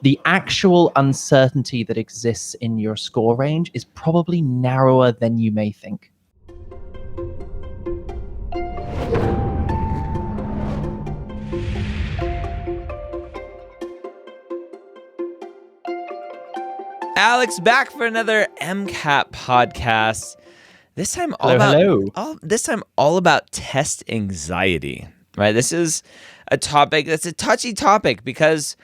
The actual uncertainty that exists in your score range is probably narrower than you may think. Alex, back for another MCAT podcast. This time all about test anxiety, right? This is a topic that's a touchy topic because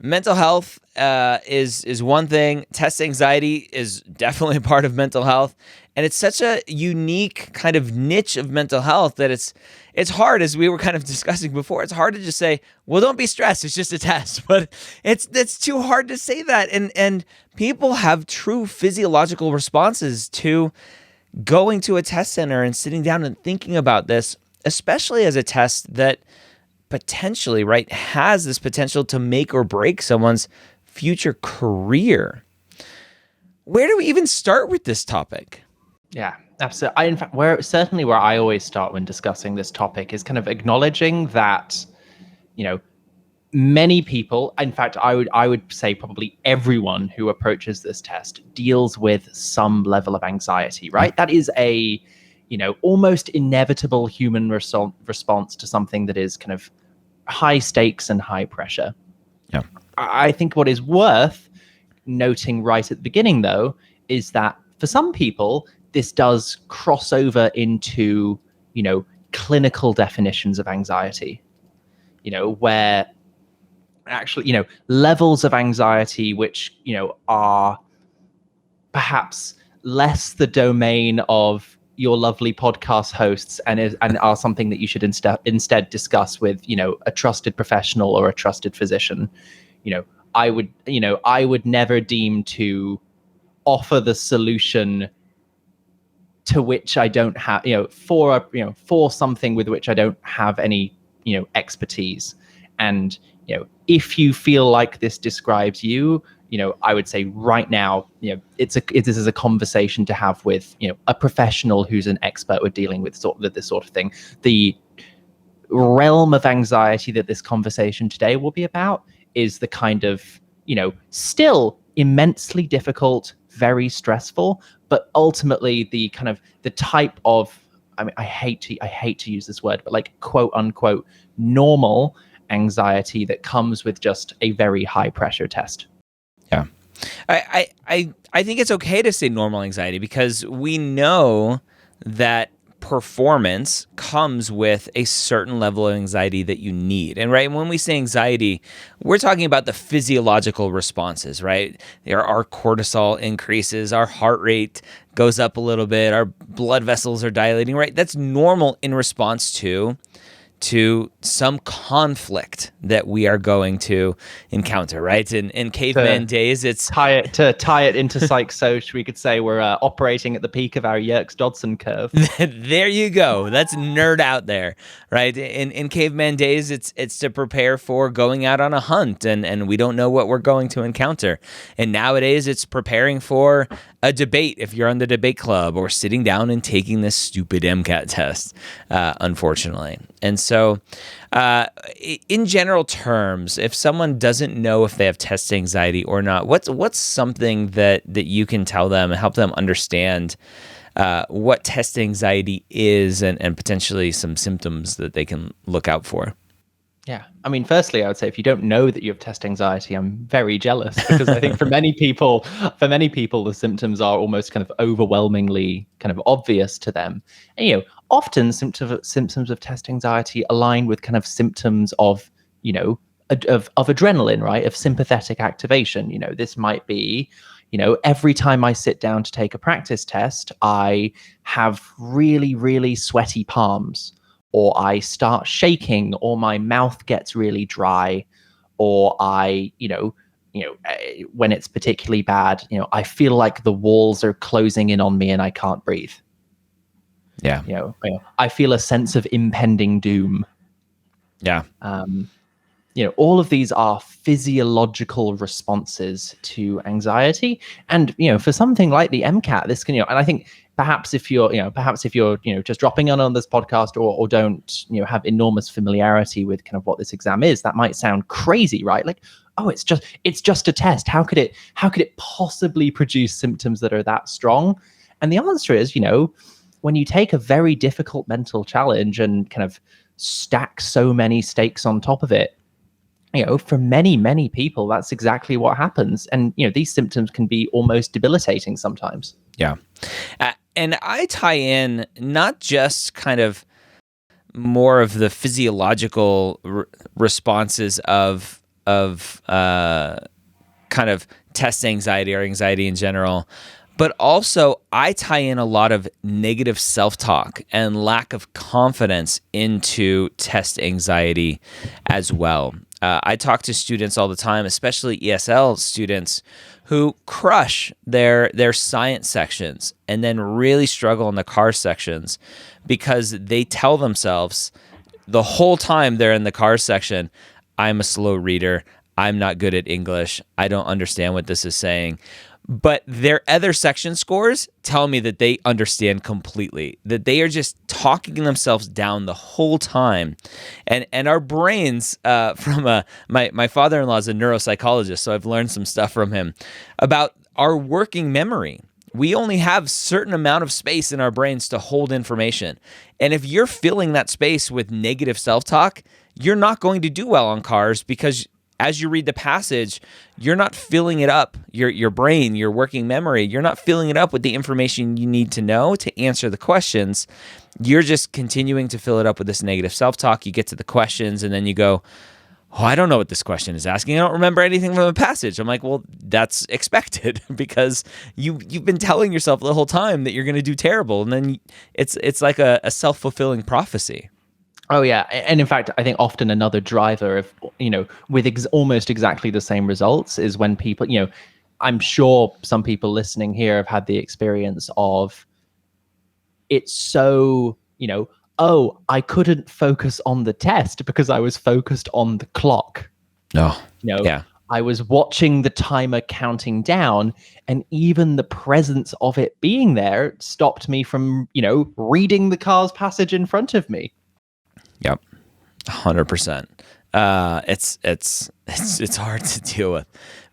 mental health is one thing. Test anxiety is definitely a part of mental health. And it's such a unique kind of niche of mental health that it's hard, as we were kind of discussing before, it's hard to just say, well, don't be stressed, it's just a test. But it's too hard to say that. And people have true physiological responses to going to a test center and sitting down and thinking about this, especially as a test that potentially, right, has this potential to make or break someone's future career. Where do we even start with this topic? Yeah, absolutely. In fact, where I always start when discussing this topic is kind of acknowledging that, many people, in fact, I would say probably everyone who approaches this test deals with some level of anxiety, right? That is a, almost inevitable human response to something that is kind of high stakes and high pressure. Yeah. I think what is worth noting right at the beginning, though, is that for some people, this does cross over into, clinical definitions of anxiety, where actually, levels of anxiety, which, are perhaps less the domain of your lovely podcast hosts and are something that you should instead discuss with, a trusted professional or a trusted physician. I would never deem to offer the solution to which I don't have, for something with which I don't have any, expertise. And, if you feel like this describes you, I would say right now, this is a conversation to have with, a professional who's an expert with dealing with this sort of thing. The realm of anxiety that this conversation today will be about is the kind of, still immensely difficult, very stressful, but ultimately the kind of the type of, I hate to use this word, but like quote unquote normal anxiety that comes with just a very high pressure test. Yeah. I think it's okay to say normal anxiety because we know that performance comes with a certain level of anxiety that you need. And right, when we say anxiety, we're talking about the physiological responses, right? There are cortisol increases, our heart rate goes up a little bit, our blood vessels are dilating, right? That's normal in response to some conflict that we are going to encounter, right? In caveman days, it's tie it into psych soc. We could say we're operating at the peak of our Yerkes-Dodson curve. There you go. That's nerd out there, right? In caveman days, it's to prepare for going out on a hunt, and we don't know what we're going to encounter. And nowadays, it's preparing for a debate if you're on the debate club, or sitting down and taking this stupid MCAT test, unfortunately. And so in general terms, if someone doesn't know if they have test anxiety or not, what's something that you can tell them and help them understand what test anxiety is and potentially some symptoms that they can look out for? Yeah. I mean, firstly, I would say if you don't know that you have test anxiety, I'm very jealous, because I think for many people, the symptoms are almost kind of overwhelmingly kind of obvious to them. And, often symptoms of test anxiety align with kind of symptoms of, of adrenaline, right? Of sympathetic activation. This might be, every time I sit down to take a practice test, I have really, really sweaty palms, or I start shaking, or my mouth gets really dry, or I, when it's particularly bad, I feel like the walls are closing in on me and I can't breathe. Yeah. I feel a sense of impending doom. Yeah. All of these are physiological responses to anxiety. And, for something like the MCAT, this can, and I think perhaps if you're just dropping on this podcast, or don't, have enormous familiarity with kind of what this exam is, that might sound crazy, right? Like, oh, it's just a test. How could it possibly produce symptoms that are that strong? And the answer is, when you take a very difficult mental challenge and kind of stack so many stakes on top of it, for many, many people, that's exactly what happens. And, these symptoms can be almost debilitating sometimes. Yeah. And I tie in not just kind of more of the physiological responses of kind of test anxiety or anxiety in general, but also I tie in a lot of negative self-talk and lack of confidence into test anxiety as well. I talk to students all the time, especially ESL students, who crush their science sections and then really struggle in the car sections because they tell themselves the whole time they're in the car section, I'm a slow reader, I'm not good at English, I don't understand what this is saying. But their other section scores tell me that they understand completely, that they are just talking themselves down the whole time. And our brains, my father-in-law is a neuropsychologist, so I've learned some stuff from him about our working memory. We only have a certain amount of space in our brains to hold information. And if you're filling that space with negative self-talk, you're not going to do well on cars because as you read the passage, you're not filling it up, your brain, your working memory, you're not filling it up with the information you need to know to answer the questions. You're just continuing to fill it up with this negative self-talk. You get to the questions and then you go, oh, I don't know what this question is asking. I don't remember anything from the passage. I'm like, well, that's expected because you've been telling yourself the whole time that you're going to do terrible. And then it's like a self-fulfilling prophecy. Oh, yeah. And in fact, I think often another driver of, with almost exactly the same results is when people, I'm sure some people listening here have had the experience of it's so, oh, I couldn't focus on the test because I was focused on the clock. No. Yeah. I was watching the timer counting down, and even the presence of it being there stopped me from, reading the car's passage in front of me. Yep, 100%. It's hard to deal with,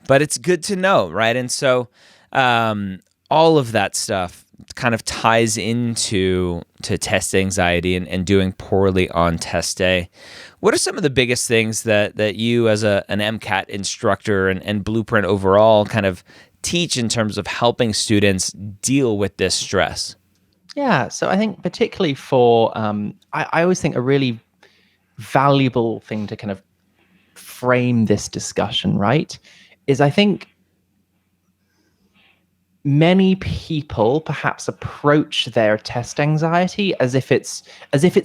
but it's good to know, right? And so, all of that stuff kind of ties into test anxiety and doing poorly on test day. What are some of the biggest things that you, as an MCAT instructor and Blueprint overall, kind of teach in terms of helping students deal with this stress? Yeah, so I think particularly for, I always think a really valuable thing to kind of frame this discussion, right, is I think many people perhaps approach their test anxiety as if it's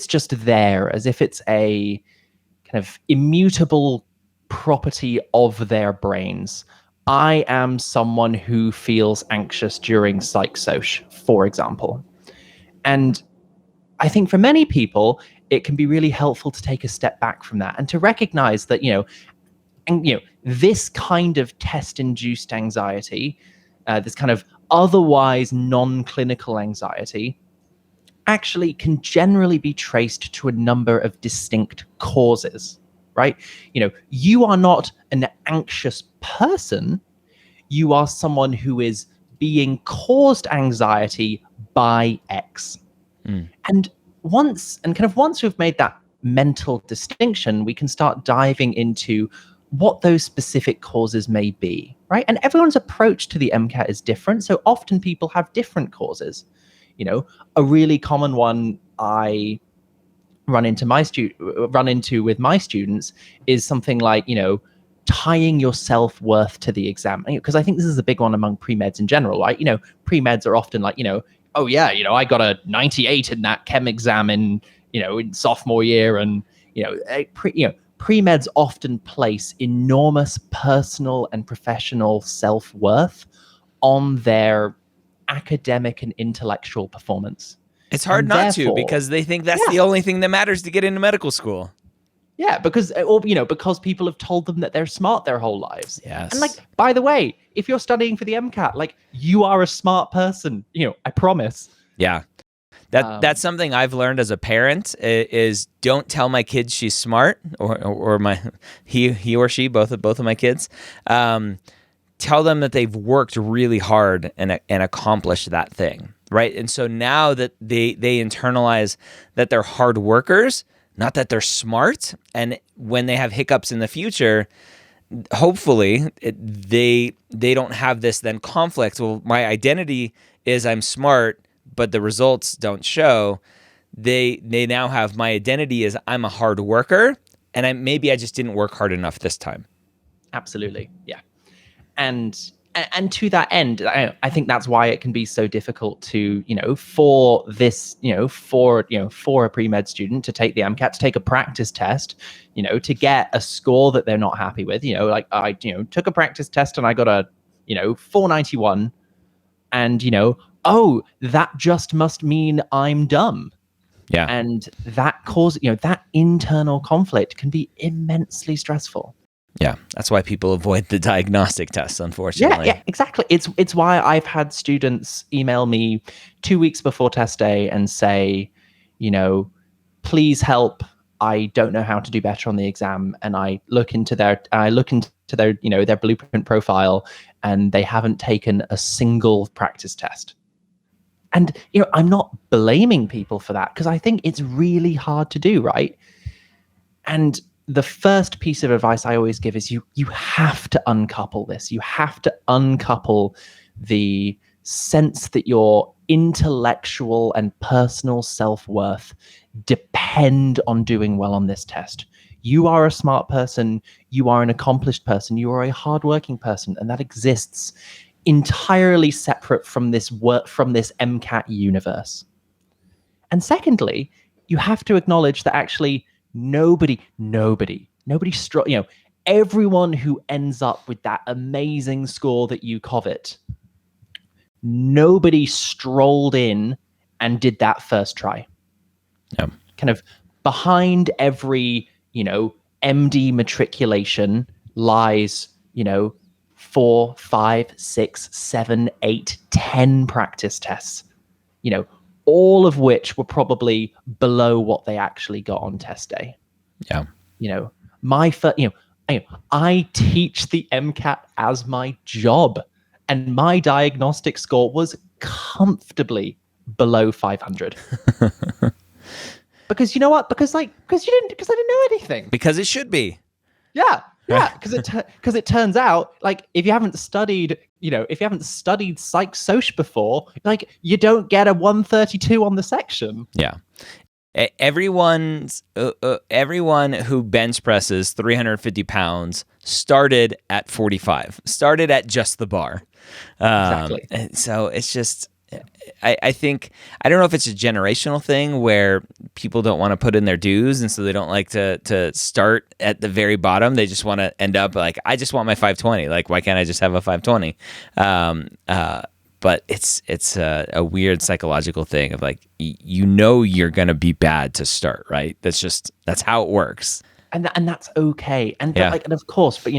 just there, as if it's a kind of immutable property of their brains. I am someone who feels anxious during psych soc, for example. And I think for many people, it can be really helpful to take a step back from that and to recognize that, this kind of test-induced anxiety, this kind of otherwise non-clinical anxiety, actually can generally be traced to a number of distinct causes, right? You are not an anxious person. You are someone who is being caused anxiety by X. And once we've made that mental distinction, we can start diving into what those specific causes may be, right? And everyone's approach to the MCAT is different. So often people have different causes. A really common one I run into with my students is something like, tying your self-worth to the exam. Because I think this is a big one among pre-meds in general, right? Pre-meds are often like, oh yeah, I got a 98 in that chem exam in sophomore year, and pre-meds often place enormous personal and professional self-worth on their academic and intellectual performance. It's hard not to, because they think that's the only thing that matters to get into medical school. Yeah, because people have told them that they're smart their whole lives. Yes. And by the way, if you're studying for the MCAT, you are a smart person. I promise. Yeah. That's something I've learned as a parent is don't tell my kids she's smart or my he or she both of my kids. Tell them that they've worked really hard and accomplished that thing, right? And so now that they internalize that they're hard workers, not that they're smart, and when they have hiccups in the future, hopefully they don't have this then conflict. Well, my identity is I'm smart, but the results don't show. They now have my identity is I'm a hard worker, and maybe I just didn't work hard enough this time. Absolutely, yeah. And to that end, I think that's why it can be so difficult to, for a pre-med student to take the MCAT, to take a practice test, to get a score that they're not happy with. Like I, took a practice test and I got a, 491, and oh, that just must mean I'm dumb. Yeah. And that that internal conflict can be immensely stressful. Yeah, that's why people avoid the diagnostic tests, unfortunately. Yeah, exactly. It's why I've had students email me 2 weeks before test day and say, please help. I don't know how to do better on the exam. And I look into their their Blueprint profile, and they haven't taken a single practice test. And I'm not blaming people for that, because I think it's really hard to do, right? And the first piece of advice I always give is you have to uncouple this. You have to uncouple the sense that your intellectual and personal self-worth depend on doing well on this test. You are a smart person. You are an accomplished person. You are a hardworking person, and that exists entirely separate from this MCAT universe. And secondly, you have to acknowledge that actually nobody everyone who ends up with that amazing score that you covet, nobody strolled in and did that first try. Yeah. Kind of behind every, MD matriculation lies, 4, 5, 6, 7, 8, 10 practice tests, all of which were probably below what they actually got on test day. Yeah. I teach the MCAT as my job, and my diagnostic score was comfortably below 500. Because you know what? Because I didn't know anything. Because it should be. Yeah. Because it turns out, like, if you haven't studied psych soc before, like, you don't get a 132 on the section. Yeah. Everyone who bench presses 350 pounds started at 45, started at just the bar. Exactly. So it's just, I think, I don't know if it's a generational thing where people don't want to put in their dues, and so they don't like to start at the very bottom. They just want to end up like, I just want my 520. Like, why can't I just have a 520? But it's a weird psychological thing of like, you're going to be bad to start, right? That's how it works. And that's okay. And and of course, but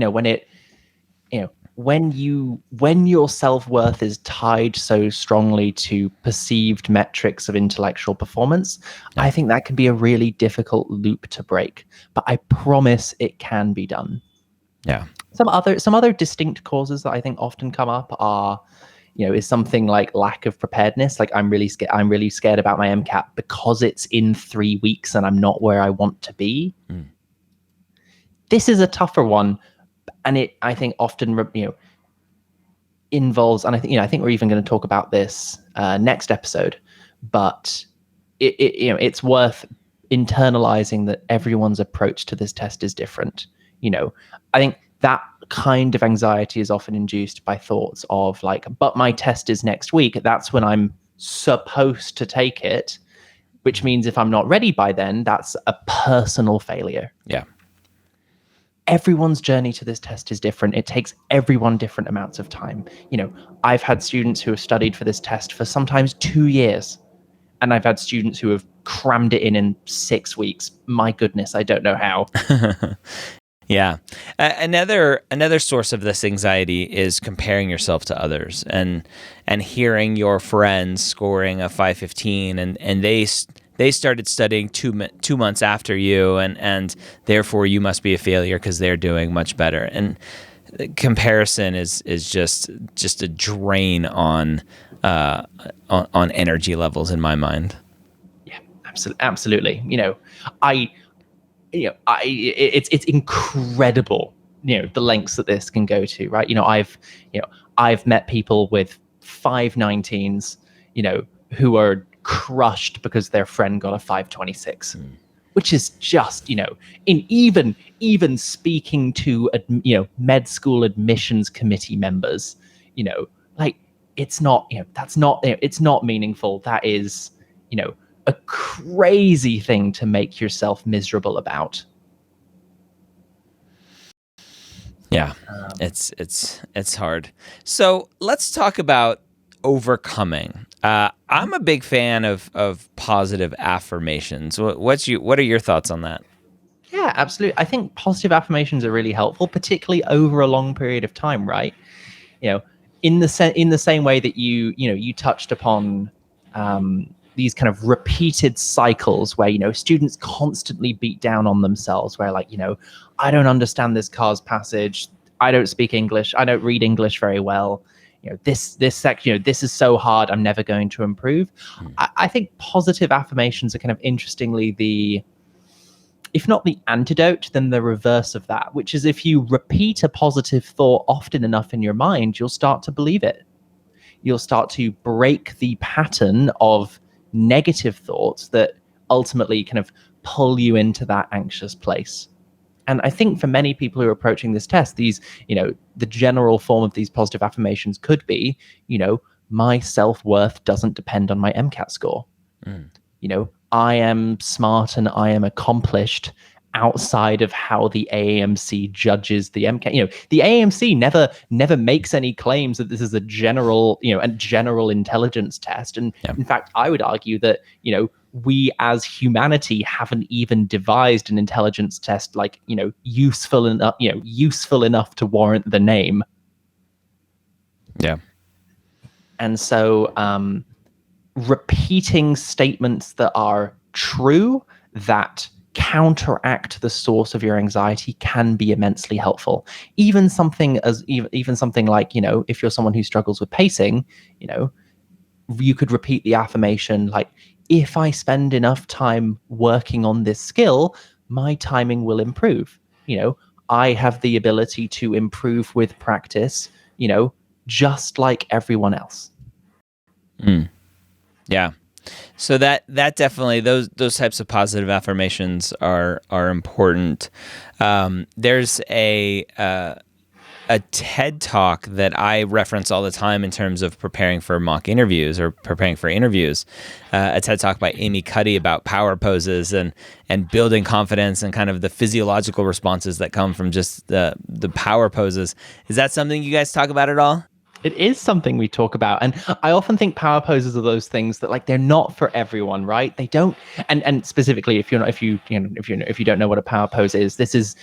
when your self-worth is tied so strongly to perceived metrics of intellectual performance, I think that can be a really difficult loop to break. But I promise it can be done. Yeah. Some other distinct causes that I think often come up are, is something like lack of preparedness. Like, I'm really scared about my MCAT because it's in 3 weeks and I'm not where I want to be. Mm. This is a tougher one, and it, I think, often involves, and I think we're even going to talk about this next episode, but it's worth internalizing that everyone's approach to this test is different. I think that kind of anxiety is often induced by thoughts of like, but my test is next week. That's when I'm supposed to take it, which means if I'm not ready by then, that's a personal failure. Yeah. Everyone's journey to this test is different. It takes everyone different amounts of time. I've had students who have studied for this test for sometimes 2 years, and I've had students who have crammed it in 6 weeks. My goodness, I don't know how. Yeah. Another source of this anxiety is comparing yourself to others and hearing your friends scoring a 515 and they started studying 2 months after you and therefore you must be a failure because they're doing much better. And comparison is just a drain on energy levels in my mind. Yeah, absolutely. It's incredible, the lengths that this can go to, right? I've met people with 519s, who are crushed because their friend got a 526, which is just, in even speaking to, med school admissions committee members, like it's not, that's not, it's not meaningful. That is, a crazy thing to make yourself miserable about. Yeah, it's hard. So let's talk about overcoming. I'm a big fan of positive affirmations. What are your thoughts on that? Yeah, absolutely. I think positive affirmations are really helpful, particularly over a long period of time, right? In the same way that you touched upon these kind of repeated cycles where students constantly beat down on themselves, where I don't understand this car's passage, I don't speak English, I don't read English very well, this section, this is so hard, I'm never going to improve. I think positive affirmations are kind of interestingly if not the antidote, then the reverse of that, which is if you repeat a positive thought often enough in your mind, you'll start to believe it. You'll start to break the pattern of negative thoughts that ultimately kind of pull you into that anxious place. And I think for many people who are approaching this test, the general form of these positive affirmations could be, my self-worth doesn't depend on my MCAT score. I am smart and I am accomplished outside of how the AAMC judges the MCAT. The AAMC never makes any claims that this is a general intelligence test. And in fact, I would argue that, we as humanity haven't even devised an intelligence test useful enough to warrant the name. Yeah. And so repeating statements that are true, that counteract the source of your anxiety, can be immensely helpful. Even something like, if you're someone who struggles with pacing, you could repeat the affirmation like, if I spend enough time working on this skill, my timing will improve. I have the ability to improve with practice, just like everyone else. Yeah. So that definitely, those types of positive affirmations are important. There's a TED talk that I reference all the time in terms of preparing for mock interviews or preparing for interviews. A TED talk by Amy Cuddy about power poses and building confidence and kind of the physiological responses that come from just the power poses. Is that something you guys talk about at all? It is something we talk about, and I often think power poses are those things that they're not for everyone, right? They don't, and specifically if you don't know what a power pose is, this is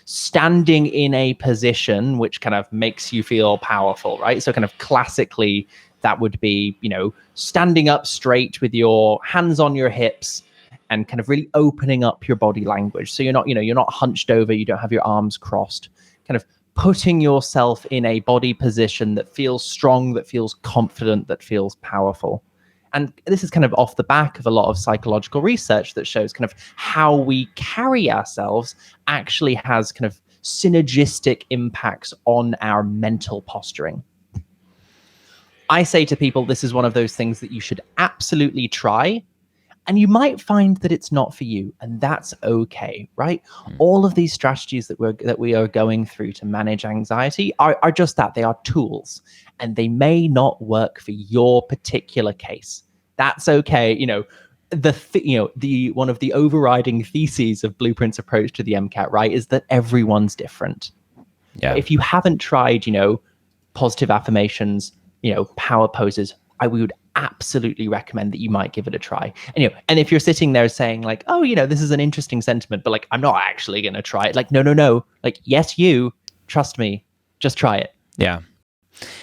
standing in a position which kind of makes you feel powerful, right? So kind of classically that would be standing up straight with your hands on your hips and kind of really opening up your body language. So you're not hunched over, you don't have your arms crossed, kind of putting yourself in a body position that feels strong, that feels confident, that feels powerful. And this is kind of off the back of a lot of psychological research that shows kind of how we carry ourselves actually has kind of synergistic impacts on our mental posturing. I say to people, this is one of those things that you should absolutely try. And you might find that it's not for you, and that's okay, right? All of these strategies that we are going through to manage anxiety are just that. They are tools, and they may not work for your particular case. That's okay. The one of the overriding theses of Blueprint's approach to the MCAT, right, is that everyone's different. Yeah. If you haven't tried, positive affirmations, power poses, I would absolutely recommend that you might give it a try. And if you're sitting there saying like, oh, this is an interesting sentiment, but like, I'm not actually going to try it. Like, no. Like, yes, trust me, just try it. Yeah.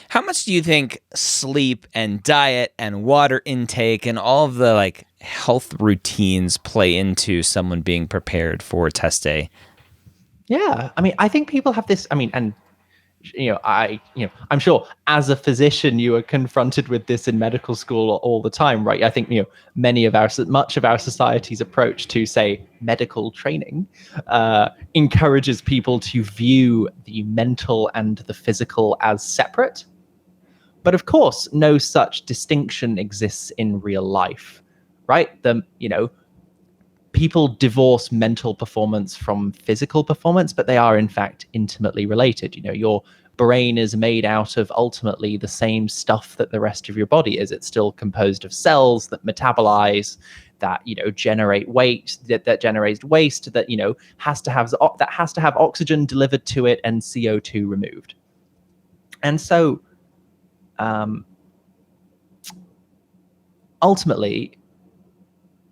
How much do you think sleep and diet and water intake and all of the like health routines play into someone being prepared for test day? Yeah. I mean, I think people have this, and I'm sure as a physician, you are confronted with this in medical school all the time, right? I think, much of our society's approach to, say, medical training encourages people to view the mental and the physical as separate. But of course, no such distinction exists in real life, right? People divorce mental performance from physical performance, but they are in fact intimately related. Your brain is made out of ultimately the same stuff that the rest of your body is. It's still composed of cells that metabolize, that generate weight, that generates waste, that has to have oxygen delivered to it and CO2 removed. And so ultimately,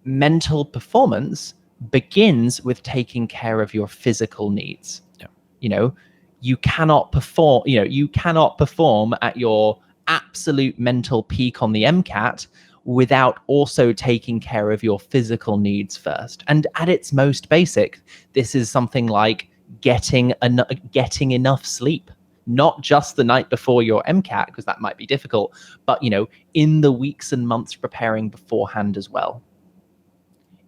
mental performance begins with taking care of your physical needs. Yeah. You cannot perform at your absolute mental peak on the MCAT without also taking care of your physical needs first. And at its most basic, this is something like getting enough sleep. Not just the night before your MCAT, because that might be difficult, but in the weeks and months preparing beforehand as well.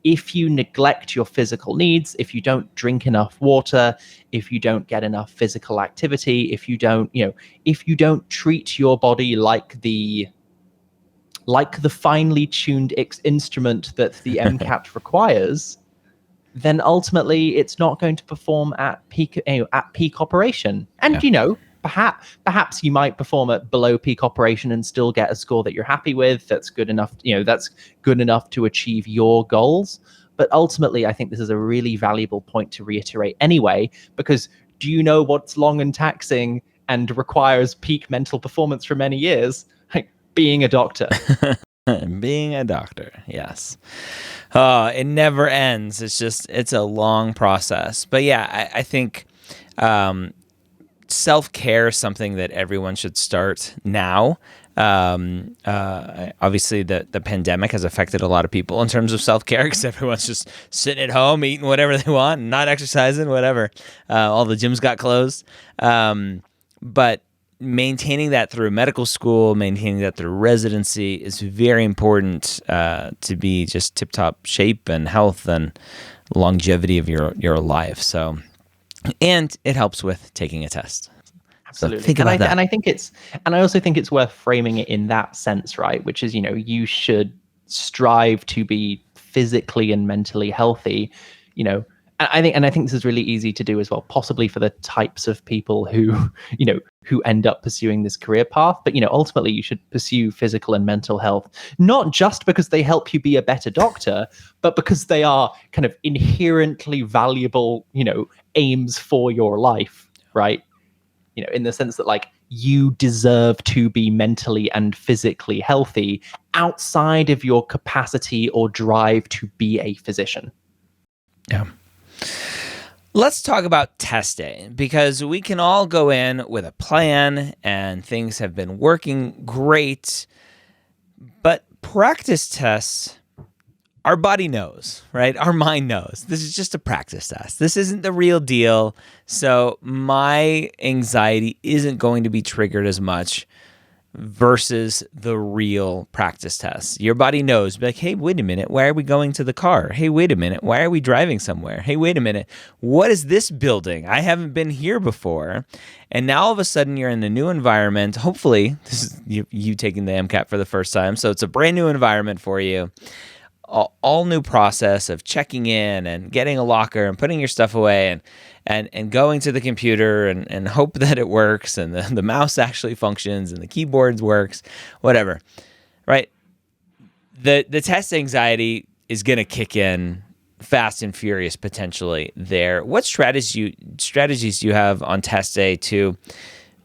If you neglect your physical needs, if you don't drink enough water, if you don't get enough physical activity, if you don't treat your body like the finely tuned instrument that the MCAT requires, then ultimately it's not going to perform at peak operation. And perhaps you might perform at below peak operation and still get a score that you're happy with. That's good enough. That's good enough to achieve your goals. But ultimately, I think this is a really valuable point to reiterate anyway, because do you know what's long and taxing and requires peak mental performance for many years? Like being a doctor. Being a doctor, yes. It never ends. It's a long process. But yeah, I think self-care is something that everyone should start now. Obviously, the pandemic has affected a lot of people in terms of self-care because everyone's just sitting at home, eating whatever they want, not exercising, whatever. All the gyms got closed. But maintaining that through medical school, maintaining that through residency is very important to be just tip-top shape and health and longevity of your life. So, and it helps with taking a test. Absolutely. So think about that. And I also think it's worth framing it in that sense, right? Which is, you should strive to be physically and mentally healthy, And I think this is really easy to do as well, possibly for the types of people who end up pursuing this career path. But, ultimately you should pursue physical and mental health, not just because they help you be a better doctor, but because they are kind of inherently valuable, aims for your life, right? In the sense that like you deserve to be mentally and physically healthy outside of your capacity or drive to be a physician. Yeah. Let's talk about test day, because we can all go in with a plan and things have been working great, but practice tests, our body knows, right? Our mind knows. This is just a practice test. This isn't the real deal. So my anxiety isn't going to be triggered as much versus the real practice test. Your body knows, be like, hey, wait a minute, why are we going to the car? Hey, wait a minute, why are we driving somewhere? Hey, wait a minute, what is this building? I haven't been here before. And now all of a sudden you're in a new environment. Hopefully, this is you taking the MCAT for the first time. So it's a brand new environment for you. All new process of checking in and getting a locker and putting your stuff away and going to the computer and hope that it works and the mouse actually functions and the keyboard works, whatever, right? The test anxiety is going to kick in fast and furious potentially there. What strategies do you have on test day to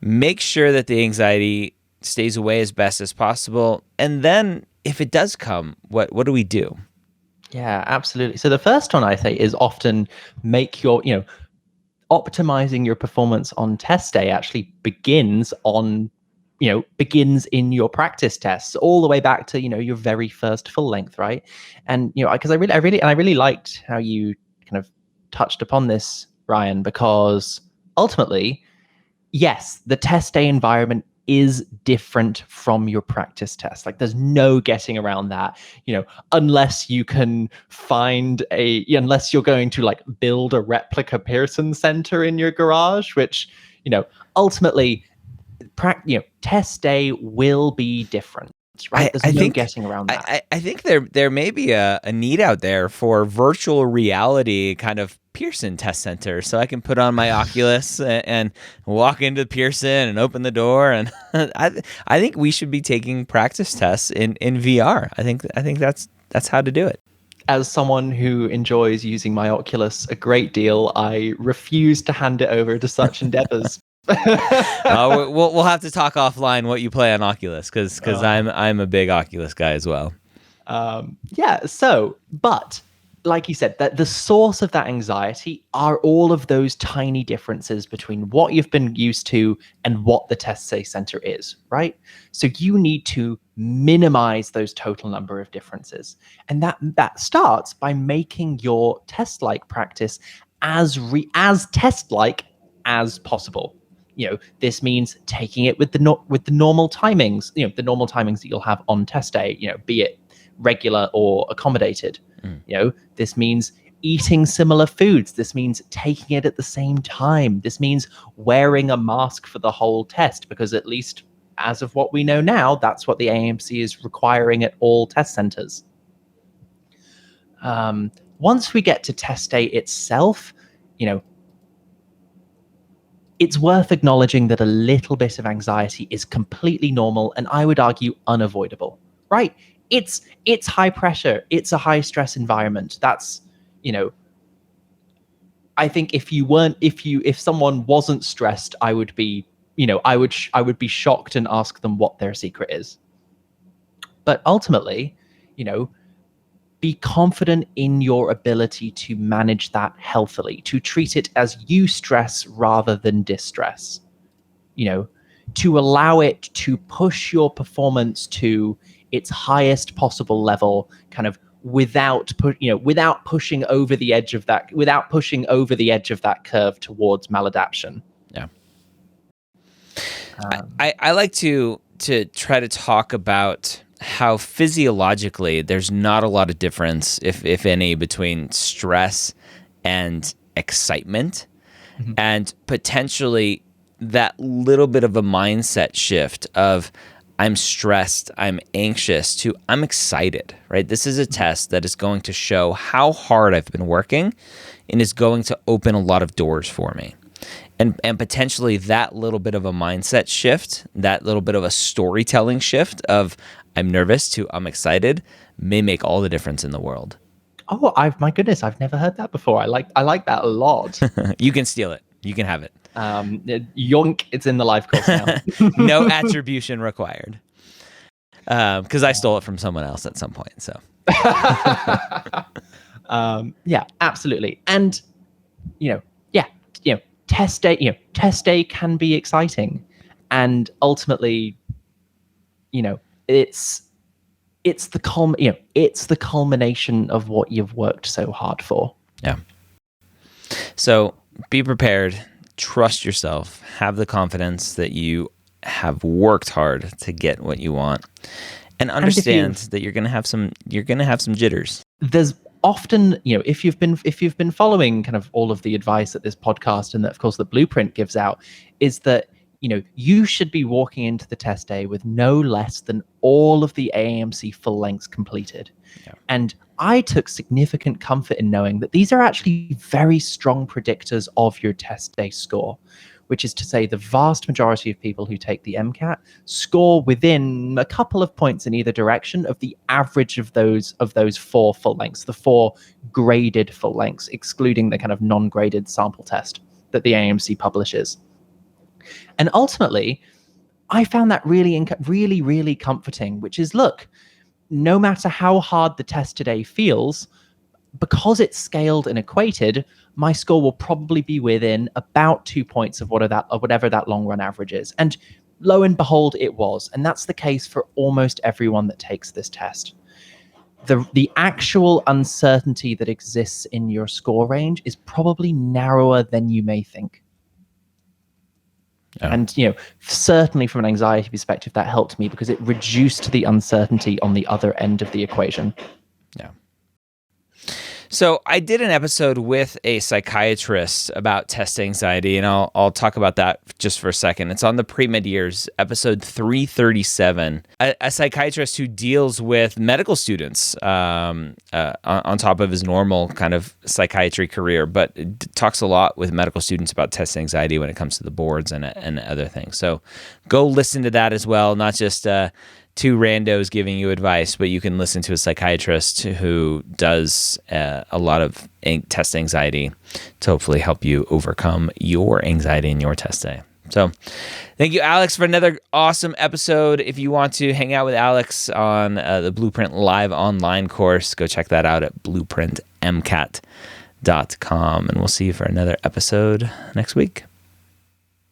make sure that the anxiety stays away as best as possible. And then if it does come, what do we do? Yeah, absolutely. So the first one I say is often make your, optimizing your performance on test day actually begins in your practice tests all the way back to, your very first full length, right? And, because I really liked how you kind of touched upon this, Ryan, because ultimately, yes, the test day environment is different from your practice test. Like there's no getting around that, unless you can unless you're going to like build a replica Pearson center in your garage, which, ultimately test day will be different. Right? There's no getting around that. I think there may be a need out there for virtual reality kind of Pearson test center, so I can put on my Oculus and walk into Pearson and open the door. And I think we should be taking practice tests in VR. I think that's how to do it. As someone who enjoys using my Oculus a great deal, I refuse to hand it over to such endeavors. We'll have to talk offline what you play on Oculus because I'm a big Oculus guy as well. But like you said, that the source of that anxiety are all of those tiny differences between what you've been used to and what the test day center is, right? So you need to minimize those total number of differences. And that starts by making your test-like practice as test-like as possible. This means taking it with the normal timings, the normal timings that you'll have on test day, be it regular or accommodated. This means eating similar foods. This means taking it at the same time. This means wearing a mask for the whole test, because at least as of what we know now, that's what the AMC is requiring at all test centers. Once we get to test day itself, it's worth acknowledging that a little bit of anxiety is completely normal, and I would argue unavoidable, right? It's high pressure. It's a high stress environment. That's, I think if someone wasn't stressed, I would be, I would be shocked and ask them what their secret is. But ultimately, be confident in your ability to manage that healthily, to treat it as eustress rather than distress, to allow it to push your performance to its highest possible level, kind of without pushing over the edge of that curve towards maladaptation. Yeah. I like to try to talk about how physiologically there's not a lot of difference, if any, between stress and excitement, and potentially that little bit of a mindset shift of I'm stressed, I'm anxious, to I'm excited, right? This is a test that is going to show how hard I've been working and is going to open a lot of doors for me. And potentially that little bit of a mindset shift, that little bit of a storytelling shift of I'm nervous to I'm excited may make all the difference in the world. Oh, my goodness, I've never heard that before. I like that a lot. You can steal it. You can have it. Yonk, it's in the live course now. No attribution required. Because I stole it from someone else at some point. So. Yeah, absolutely. And, test day can be exciting. And ultimately, it's the culmination of what you've worked so hard for. Yeah. So be prepared, trust yourself, have the confidence that you have worked hard to get what you want, and understand that you're going to have some jitters. There's often, if you've been following kind of all of the advice that this podcast and that, of course, the Blueprint gives out, is that you should be walking into the test day with no less than all of the AAMC full lengths completed. Yeah. And I took significant comfort in knowing that these are actually very strong predictors of your test day score, which is to say the vast majority of people who take the MCAT score within a couple of points in either direction of the average of those 4 full lengths, the 4 graded full lengths, excluding the kind of non-graded sample test that the AAMC publishes. And ultimately, I found that really, really comforting, which is, look, no matter how hard the test today feels, because it's scaled and equated, my score will probably be within about 2 points of whatever that long run average is. And lo and behold, it was. And that's the case for almost everyone that takes this test. The actual uncertainty that exists in your score range is probably narrower than you may think. Oh. And, certainly from an anxiety perspective, that helped me because it reduced the uncertainty on the other end of the equation. Yeah. So I did an episode with a psychiatrist about test anxiety, and I'll talk about that just for a second. It's on the Pre-Med Years, episode 337. A psychiatrist who deals with medical students on top of his normal kind of psychiatry career, but talks a lot with medical students about test anxiety when it comes to the boards and other things. So go listen to that as well, not just two randos giving you advice, but you can listen to a psychiatrist who does a lot of test anxiety to hopefully help you overcome your anxiety in your test day. So thank you, Alex, for another awesome episode. If you want to hang out with Alex on the Blueprint Live online course, go check that out at blueprintmcat.com. And we'll see you for another episode next week.